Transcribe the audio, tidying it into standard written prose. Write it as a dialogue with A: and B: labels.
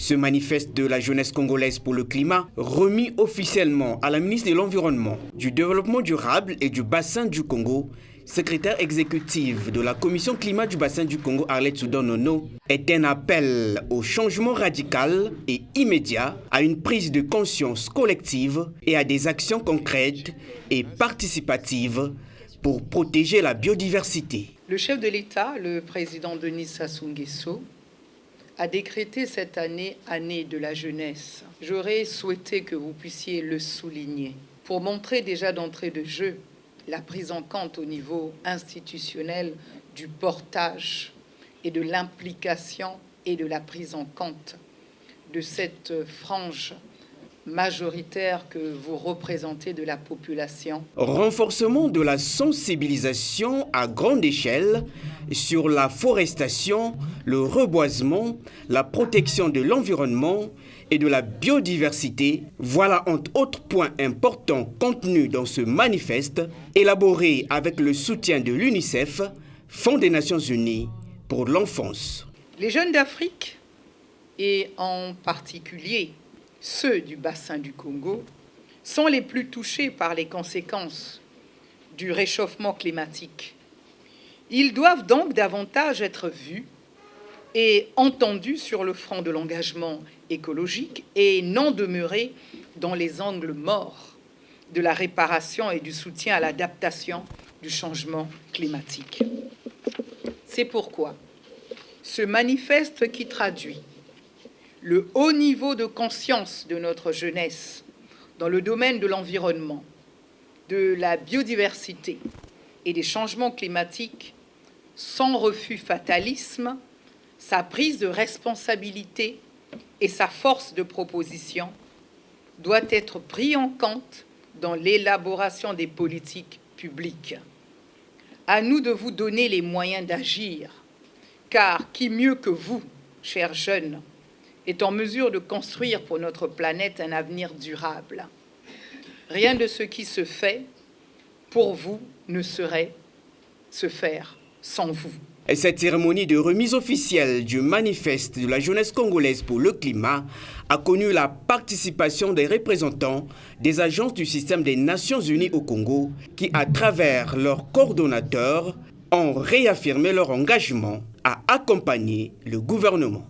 A: Ce manifeste de la jeunesse congolaise pour le climat, remis officiellement à la ministre de l'Environnement, du Développement durable et du Bassin du Congo, secrétaire exécutive de la Commission climat du Bassin du Congo, Arlette Soudan-Nono, est un appel au changement radical et immédiat, à une prise de conscience collective et à des actions concrètes et participatives pour protéger la biodiversité.
B: Le chef de l'État, le président Denis Sassou Nguesso, a décrété cette année de la jeunesse. J'aurais souhaité que vous puissiez le souligner pour montrer déjà d'entrée de jeu la prise en compte au niveau institutionnel du portage et de l'implication et de la prise en compte de cette frange majoritaire que vous représentez de la population.
A: Renforcement de la sensibilisation à grande échelle sur la forestation, le reboisement, la protection de l'environnement et de la biodiversité. Voilà entre autres points importants contenus dans ce manifeste élaboré avec le soutien de l'UNICEF, Fonds des Nations Unies pour l'enfance.
B: Les jeunes d'Afrique, et en particulier ceux du bassin du Congo, sont les plus touchés par les conséquences du réchauffement climatique. Ils doivent donc davantage être vus et entendus sur le front de l'engagement écologique et non demeurer dans les angles morts de la réparation et du soutien à l'adaptation du changement climatique. C'est pourquoi ce manifeste qui traduit le haut niveau de conscience de notre jeunesse dans le domaine de l'environnement, de la biodiversité et des changements climatiques, sans refus fatalisme, sa prise de responsabilité et sa force de proposition doit être pris en compte dans l'élaboration des politiques publiques. À nous de vous donner les moyens d'agir, car qui mieux que vous, chers jeunes, est en mesure de construire pour notre planète un avenir durable. Rien de ce qui se fait pour vous ne saurait se faire sans vous.
A: Et cette cérémonie de remise officielle du manifeste de la jeunesse congolaise pour le climat a connu la participation des représentants des agences du système des Nations Unies au Congo qui, à travers leurs coordonnateurs, ont réaffirmé leur engagement à accompagner le gouvernement.